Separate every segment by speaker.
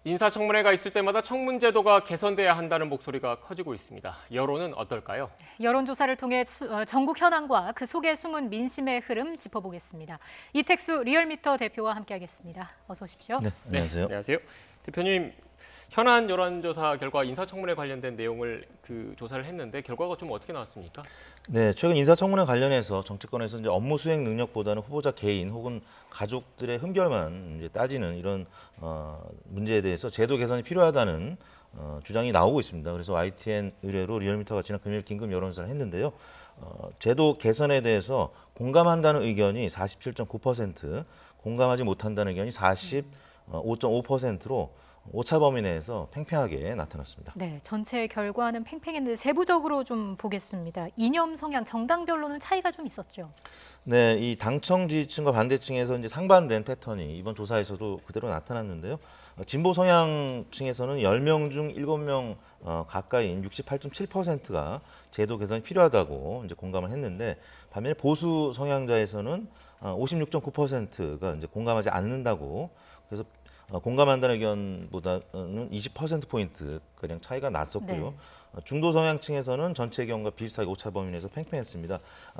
Speaker 1: 인사청문회가 있을 때마다 청문제도가 개선돼야 한다는 목소리가 커지고 있습니다. 여론은 어떨까요?
Speaker 2: 여론조사를 통해 전국 현황과 그 속에 숨은 민심의 흐름 짚어보겠습니다. 이택수 리얼미터 대표와 함께하겠습니다. 어서 오십시오.
Speaker 3: 네, 안녕하세요.
Speaker 1: 네, 안녕하세요. 대표님, 현안 여론조사 결과 인사청문회 관련된 내용을 조사를 했는데 결과가 좀 어떻게 나왔습니까?
Speaker 3: 네, 최근 인사청문회 관련해서 정치권에서 이제 업무 수행 능력보다는 후보자 개인 혹은 가족들의 흠결만 이제 따지는 이런 문제에 대해서 제도 개선이 필요하다는 주장이 나오고 있습니다. 그래서 YTN 의뢰로 리얼미터가 지난 금요일 긴급 여론조사를 했는데요. 제도 개선에 대해서 공감한다는 의견이 47.9%, 공감하지 못한다는 의견이 45.5%로 오차 범위 내에서 팽팽하게 나타났습니다.
Speaker 2: 네, 전체 결과는 팽팽했는데 세부적으로 좀 보겠습니다. 이념 성향, 정당별로는 차이가 좀 있었죠.
Speaker 3: 네, 이 당청 지지층과 반대층에서 이제 상반된 패턴이 이번 조사에서도 그대로 나타났는데요. 진보 성향층에서는 10명 중 7명 가까이인 68.7%가 제도 개선이 필요하다고 이제 공감을 했는데, 반면에 보수 성향자에서는 56.9%가 이제 공감하지 않는다고, 그래서 공감한다는 의견보다는 20%포인트 가량 차이가 났었고요.
Speaker 2: 네.
Speaker 3: 중도 성향층에서는 전체 의견과 비슷하게 오차 범위 내에서 팽팽했습니다.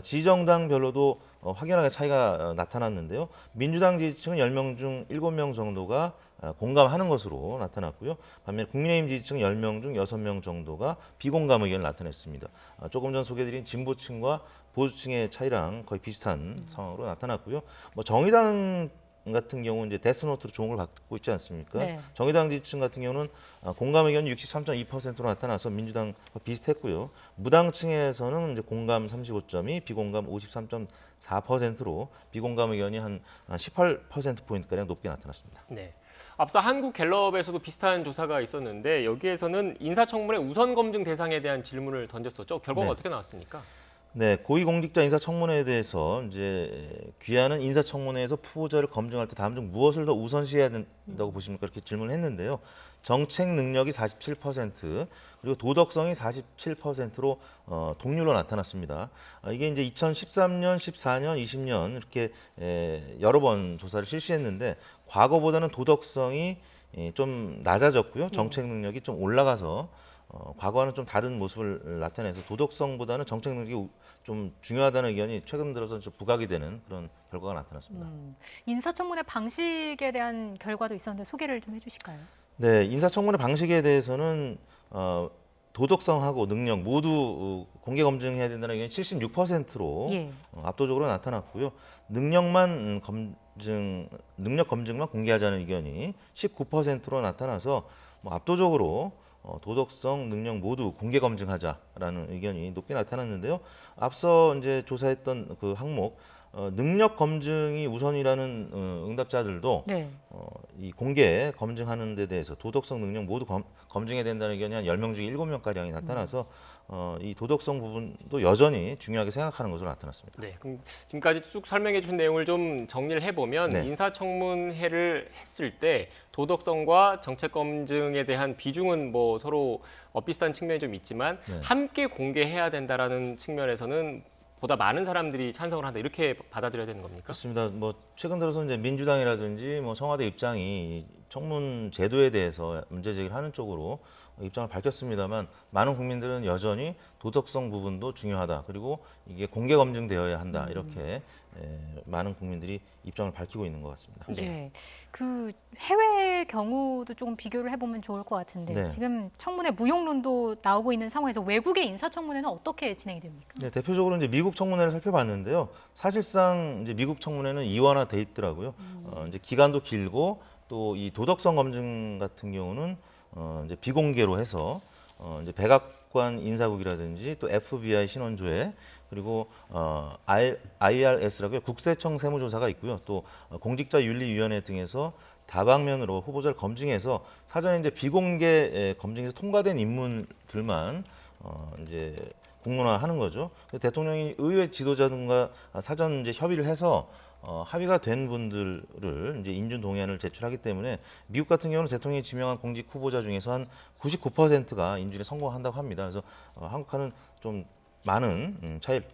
Speaker 3: 지정당별로도 확연하게 차이가 나타났는데요. 민주당 지지층은 10명 중 7명 정도가 공감하는 것으로 나타났고요. 반면에 국민의힘 지지층 10명 중 6명 정도가 비공감 의견을 나타냈습니다. 조금 전 소개드린 진보층과 보수층의 차이랑 거의 비슷한 상황으로 나타났고요. 정의당 같은 경우는 이제 데스노트로 주목을 받고 있지 않습니까?
Speaker 2: 네.
Speaker 3: 정의당 지지층 같은 경우는 공감 의견이 63.2%로 나타나서 민주당과 비슷했고요. 무당층에서는 이제 공감 35.2, 비공감 53.4%로 비공감 의견이 한 18%포인트가량 높게 나타났습니다.
Speaker 1: 네. 앞서 한국갤럽에서도 비슷한 조사가 있었는데 여기에서는 인사청문회 우선 검증 대상에 대한 질문을 던졌었죠. 결과가
Speaker 3: 네.
Speaker 1: 어떻게 나왔습니까?
Speaker 3: 네, 고위공직자 인사청문회에 대해서 이제 귀하는 인사청문회에서 후보자를 검증할 때 다음 중 무엇을 더 우선시해야 된다고 보십니까? 이렇게 질문을 했는데요. 정책 능력이 47%, 그리고 도덕성이 47%로 동률로 나타났습니다. 이게 이제 2013년, 14년, 20년 이렇게 여러 번 조사를 실시했는데, 과거보다는 도덕성이 좀 낮아졌고요. 정책 능력이 좀 올라가서 과거와는 좀 다른 모습을 나타내서 도덕성보다는 정책 능력이 좀 중요하다는 의견이 최근 들어서 좀 부각이 되는 그런 결과가 나타났습니다.
Speaker 2: 인사청문회 방식에 대한 결과도 있었는데 소개를 좀 해주실까요?
Speaker 3: 네, 인사청문회 방식에 대해서는 도덕성하고 능력 모두 공개 검증해야 된다는 의견이 76%로
Speaker 2: 예.
Speaker 3: 압도적으로 나타났고요. 능력 검증만 공개하자는 의견이 19%로 나타나서 압도적으로 도덕성, 능력 모두 공개 검증하자라는 의견이 높게 나타났는데요. 앞서 이제 조사했던 그 항목 능력 검증이 우선이라는 응답자들도
Speaker 2: 네.
Speaker 3: 이 공개 검증하는 데 대해서 도덕성, 능력 모두 검증해야 된다는 의견이 한 10명 중에 7명가량이 나타나서 이 도덕성 부분도 여전히 중요하게 생각하는 것으로 나타났습니다.
Speaker 1: 네, 그럼 지금까지 쭉 설명해 주신 내용을 좀 정리를 해보면
Speaker 3: 네.
Speaker 1: 인사청문회를 했을 때 도덕성과 정책 검증에 대한 비중은 뭐 서로 비슷한 측면이 좀 있지만
Speaker 3: 네.
Speaker 1: 함께 공개해야 된다라는 측면에서는 보다 많은 사람들이 찬성을 한다 이렇게 받아들여야 되는 겁니까?
Speaker 3: 그렇습니다. 최근 들어서 이제 민주당이라든지 청와대 입장이 청문 제도에 대해서 문제 제기를 하는 쪽으로 입장을 밝혔습니다만, 많은 국민들은 여전히 도덕성 부분도 중요하다. 그리고 이게 공개 검증되어야 한다. 이렇게 많은 국민들이 입장을 밝히고 있는 것 같습니다.
Speaker 2: 예. 그 해외 경우도 조금 비교를 해보면 좋을 것 같은데
Speaker 3: 네.
Speaker 2: 지금 청문회 무용론도 나오고 있는 상황에서 외국의 인사청문회는 어떻게 진행이 됩니까?
Speaker 3: 네, 대표적으로 이제 미국 청문회를 살펴봤는데요. 사실상 이제 미국 청문회는 이원화돼 있더라고요. 이제 기간도 길고 또 이 도덕성 검증 같은 경우는 이제 비공개로 해서 이제 백악관 인사국이라든지 또 FBI 신원조회, 그리고 IRS라고요, 국세청 세무조사가 있고요. 또 공직자윤리위원회 등에서 다방면으로 후보자를 검증해서 사전에 이제 비공개 검증에서 통과된 인물들만 이제 공론화하는 거죠. 그래서 대통령이 의회 지도자들과 사전 이제 협의를 해서 합의가 된 분들을 이제 인준 동의안을 제출하기 때문에 미국 같은 경우는 대통령이 지명한 공직 후보자 중에서 한 99%가 인준에 성공한다고 합니다. 그래서 한국과는 좀 많은 차이를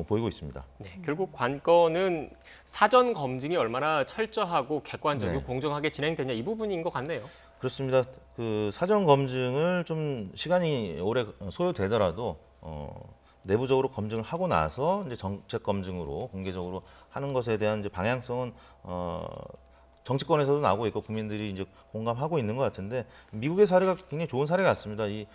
Speaker 3: 보이고 있습니다.
Speaker 1: 네, 결국 관건은 사전 검증이 얼마나 철저하고 객관적이고
Speaker 3: 네.
Speaker 1: 공정하게 진행되냐 이 부분인 것 같네요.
Speaker 3: 그렇습니다. 그 사전 검증을 좀 시간이 오래 소요되더라도 내부적으로 검증을 하고 나서 이제 정책 검증으로 공개적으로 하는 것에 대한 이제 방향성은 정치권에서도 나오고 있고 국민들이 이제 공감하고 있는 것 같은데 미국의 사례가 굉장히 좋은 사례 같습니다. 이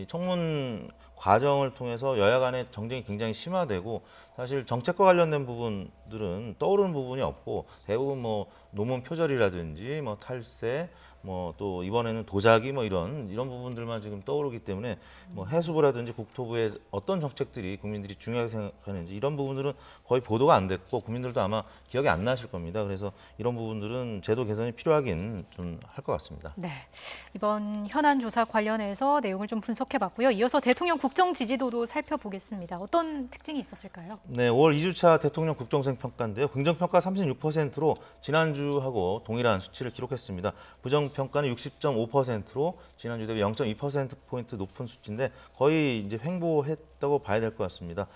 Speaker 3: 청문 과정을 통해서 여야 간의 정쟁이 굉장히 심화되고 사실 정책과 관련된 부분들은 떠오르는 부분이 없고 대부분 뭐 논문 표절이라든지 뭐 탈세 뭐 또 이번에는 도자기 뭐 이런 부분들만 지금 떠오르기 때문에 뭐 해수부라든지 국토부의 어떤 정책들이 국민들이 중요하게 생각하는지 이런 부분들은 거의 보도가 안 됐고 국민들도 아마 기억이 안 나실 겁니다. 그래서 이런 부분들은 제도 개선이 필요하긴 좀 할 것 같습니다.
Speaker 2: 네, 이번 현안 조사 관련해서 내용을 좀 분석해봤고요. 이어서 대통령 국정 지지도도 살펴보겠습니다. 어떤 특징이 있었을까요?
Speaker 3: 네, 5월 2주차 대통령 국정수행 평가인데요. 긍정평가 36%로 지난주하고 동일한 수치를 기록했습니다. 부정평가는 60.5%로 지난주 대비 0.2%포인트 높은 수치인데 거의 이제 횡보했다고 봐야 될 것 같습니다.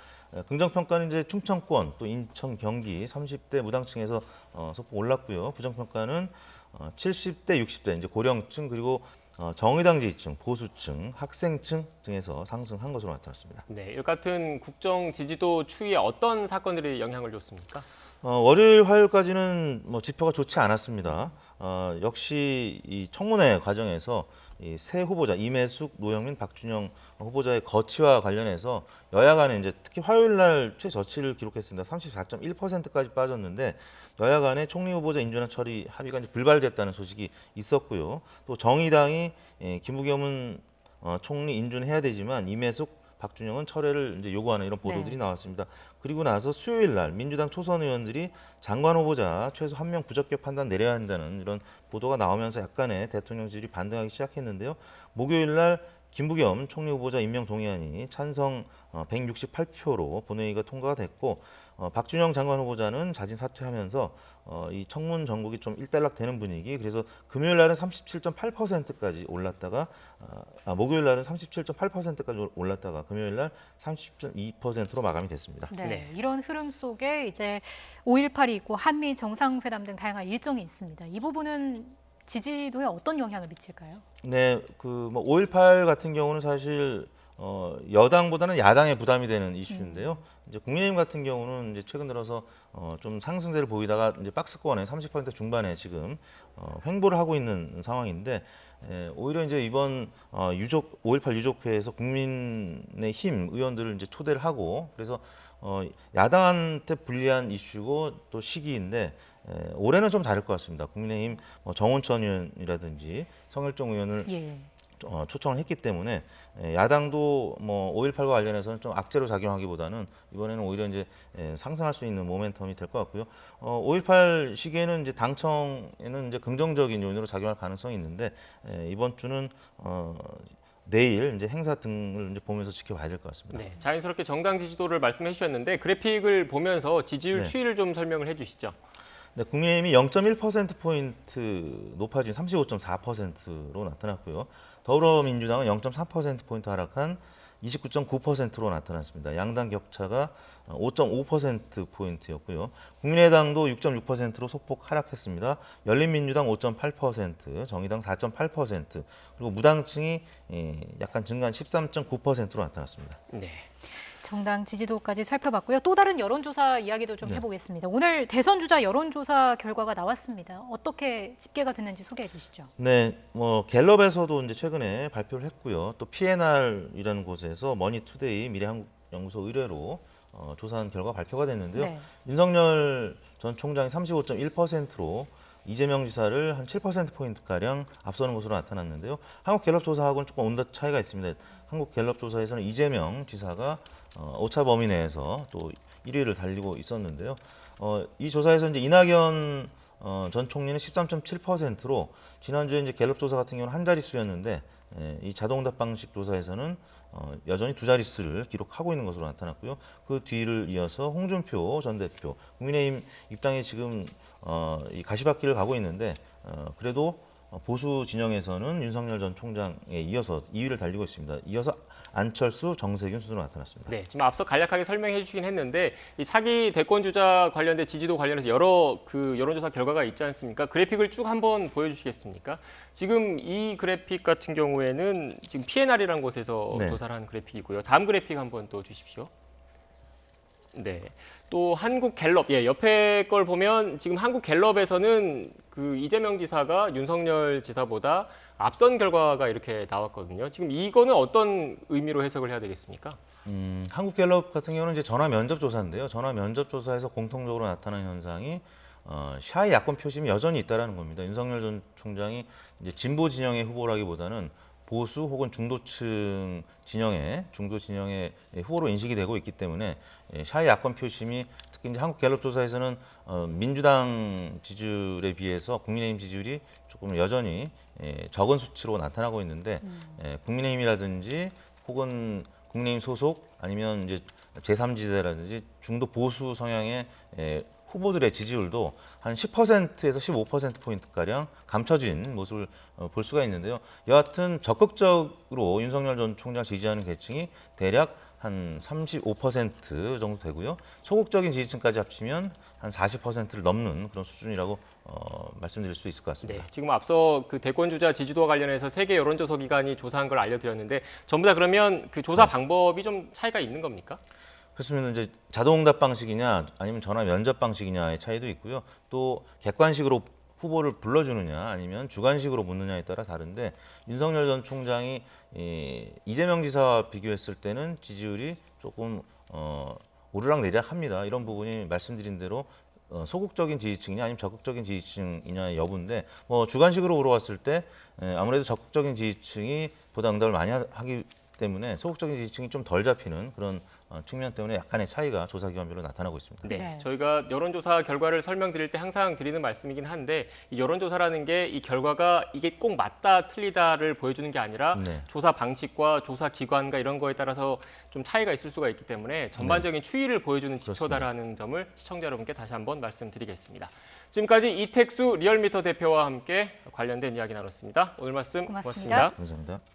Speaker 3: 긍정평가는 이제 충청권, 또 인천, 경기 30대 무당층에서 소폭 올랐고요. 부정평가는 70대, 60대 이제 고령층 그리고 정의당 지지층, 보수층, 학생층 등에서 상승한 것으로 나타났습니다.
Speaker 1: 네, 이 같은 국정 지지도 추이에 어떤 사건들이 영향을 줬습니까?
Speaker 3: 월요일, 화요일까지는 뭐 지표가 좋지 않았습니다. 역시 이 청문회 과정에서 이 새 후보자 이매숙, 노영민, 박준영 후보자의 거취와 관련해서 여야 간에 이제 특히 화요일 날 최저치를 기록했습니다. 34.1%까지 빠졌는데 여야 간의 총리 후보자 인준안 처리 합의가 이제 불발됐다는 소식이 있었고요. 또 정의당이 김부겸은 총리 인준해야 되지만 이매숙 박준영은 철회를 이제 요구하는 이런 보도들이
Speaker 2: 네.
Speaker 3: 나왔습니다. 그리고 나서 수요일 날 민주당 초선 의원들이 장관 후보자 최소 한 명 부적격 판단 내려야 한다는 이런 보도가 나오면서 약간의 대통령 지지율이 반등하기 시작했는데요. 목요일 날 김부겸 총리 후보자 임명 동의안이 찬성 168표로 본회의가 통과가 됐고 박준영 장관 후보자는 자진 사퇴하면서 이 청문 전국이 좀 일단락되는 분위기. 그래서 금요일 날은 37.8%까지 올랐다가 목요일 날은 37.8%까지 올랐다가 금요일 날 30.2%로 마감이 됐습니다.
Speaker 2: 네,
Speaker 1: 네.
Speaker 2: 이런 흐름 속에 이제 5.18이 있고 한미 정상회담 등 다양한 일정이 있습니다. 이 부분은 지지도에 어떤 영향을 미칠까요?
Speaker 3: 네, 그 뭐 5.18 같은 경우는 사실 여당보다는 야당에 부담이 되는 이슈인데요. 이제 국민의힘 같은 경우는 이제 최근 들어서 좀 상승세를 보이다가 이제 박스권에 30% 중반에 지금 횡보를 하고 있는 상황인데 오히려 이제 이번 5.18 유족회에서 국민의힘 의원들을 이제 초대를 하고 그래서 야당한테 불리한 이슈고 또 시기인데 올해는 좀 다를 것 같습니다. 국민의힘 정운천 의원이라든지 성일종 의원을
Speaker 2: 예.
Speaker 3: 초청을 했기 때문에 야당도 뭐 5.18과 관련해서는 좀 악재로 작용하기보다는 이번에는 오히려 이제 상승할 수 있는 모멘텀이 될 것 같고요. 5.18 시기에는 이제 당청에는 이제 긍정적인 요인으로 작용할 가능성이 있는데 이번 주는 내일 이제 행사 등을 이제 보면서 지켜봐야 될 것 같습니다.
Speaker 1: 네, 자연스럽게 정당 지지도를 말씀해 주셨는데 그래픽을 보면서 지지율
Speaker 3: 네.
Speaker 1: 추이를 좀 설명을 해주시죠.
Speaker 3: 네, 국민의힘이 0.1%포인트 높아진 35.4%로 나타났고요. 더불어민주당은 0.4%포인트 하락한 29.9%로 나타났습니다. 양당 격차가 5.5%포인트였고요. 국민의당도 6.6%로 소폭 하락했습니다. 열린민주당 5.8%, 정의당 4.8%, 그리고 무당층이 약간 증가한 13.9%로 나타났습니다.
Speaker 1: 네.
Speaker 2: 정당 지지도까지 살펴봤고요. 또 다른 여론조사 이야기도 좀 해보겠습니다. 오늘 대선 주자 여론조사 결과가 나왔습니다. 어떻게 집계가 됐는지 소개해 주시죠.
Speaker 3: 네, 뭐 갤럽에서도 이제 최근에 발표를 했고요. 또 PNR이라는 곳에서 머니투데이 미래한국연구소 의뢰로 조사한 결과 발표가 됐는데요.
Speaker 2: 네.
Speaker 3: 윤석열 전 총장이 35.1%로 이재명 지사를 한 7%포인트가량 앞서는 것으로 나타났는데요. 한국갤럽조사하고는 조금 온도 차이가 있습니다. 한국갤럽조사에서는 이재명 지사가 오차 범위 내에서 또 1위를 달리고 있었는데요. 이 조사에서 이제 이낙연 전 총리는 13.7%로 지난주에 이제 갤럽조사 같은 경우는 한 자릿수였는데 이 자동답 방식 조사에서는 여전히 두 자릿수를 기록하고 있는 것으로 나타났고요. 그 뒤를 이어서 홍준표 전 대표, 국민의힘 입장에 지금 이 가시밭길을 가고 있는데 그래도 보수 진영에서는 윤석열 전 총장에 이어서 2위를 달리고 있습니다. 이어서 안철수, 정세균 순으로 나타났습니다.
Speaker 1: 네, 지금 앞서 간략하게 설명해 주시긴 했는데 이 차기 대권 주자 관련된 지지도 관련해서 여러 그 여론조사 결과가 있지 않습니까? 그래픽을 쭉 한번 보여주시겠습니까? 지금 이 그래픽 같은 경우에는 지금 PNR이라는 곳에서
Speaker 3: 네.
Speaker 1: 조사를 한 그래픽이고요. 다음 그래픽 한번 또 주십시오. 네. 또 한국 갤럽, 예, 옆에 걸 보면 지금 한국 갤럽에서는 그 이재명 지사가 윤석열 지사보다 앞선 결과가 이렇게 나왔거든요. 지금 이거는 어떤 의미로 해석을 해야 되겠습니까?
Speaker 3: 한국갤럽 같은 경우는 이제 전화 면접 조사인데요. 전화 면접 조사에서 공통적으로 나타나는 현상이 샤이 야권 표심이 여전히 있다라는 겁니다. 윤석열 전 총장이 이제 진보 진영의 후보라기보다는 보수 혹은 중도층 진영의 후보로 인식이 되고 있기 때문에 샤이 야권 표심이 특히 이제 한국 갤럽 조사에서는 민주당 지지율에 비해서 국민의힘 지지율이 조금 여전히 적은 수치로 나타나고 있는데 국민의힘이라든지 혹은 국민의힘 소속 아니면 이제 제3지대라든지 중도 보수 성향의 후보들의 지지율도 한 10%에서 15%포인트가량 감춰진 모습을 볼 수가 있는데요. 여하튼 적극적으로 윤석열 전 총장 지지하는 계층이 대략 한 35% 정도 되고요. 소극적인 지지층까지 합치면 한 40%를 넘는 그런 수준이라고 말씀드릴 수 있을 것 같습니다.
Speaker 1: 네, 지금 앞서 그 대권 주자 지지도와 관련해서 세계 여론조사 기관이 조사한 걸 알려드렸는데 전부 다 그러면 그 조사 방법이 좀 차이가 있는 겁니까?
Speaker 3: 그렇습니다. 이제 자동응답 방식이냐 아니면 전화 면접 방식이냐의 차이도 있고요. 또 객관식으로 후보를 불러주느냐 아니면 주관식으로 묻느냐에 따라 다른데 윤석열 전 총장이 이재명 지사와 비교했을 때는 지지율이 조금 오르락내리락합니다. 이런 부분이 말씀드린 대로 소극적인 지지층이냐 아니면 적극적인 지지층이냐의 여부인데 주관식으로 물어봤을 때 아무래도 적극적인 지지층이 보다 응답을 많이 하기 때문에 소극적인 지지층이 좀 덜 잡히는 그런 측면 때문에 약간의 차이가 조사기관별로 나타나고 있습니다.
Speaker 1: 네,
Speaker 2: 네.
Speaker 1: 저희가 여론조사 결과를 설명드릴 때 항상 드리는 말씀이긴 한데 이 여론조사라는 게 이 결과가 이게 꼭 맞다 틀리다를 보여주는 게 아니라
Speaker 3: 네.
Speaker 1: 조사 방식과 조사 기관과 이런 거에 따라서 좀 차이가 있을 수가 있기 때문에 전반적인 추이를 보여주는 지표다라는 점을 시청자 여러분께 다시 한번 말씀드리겠습니다. 지금까지 이택수 리얼미터 대표와 함께 관련된 이야기 나눴습니다. 오늘 말씀
Speaker 2: 고맙습니다.
Speaker 1: 고맙습니다.
Speaker 3: 감사합니다.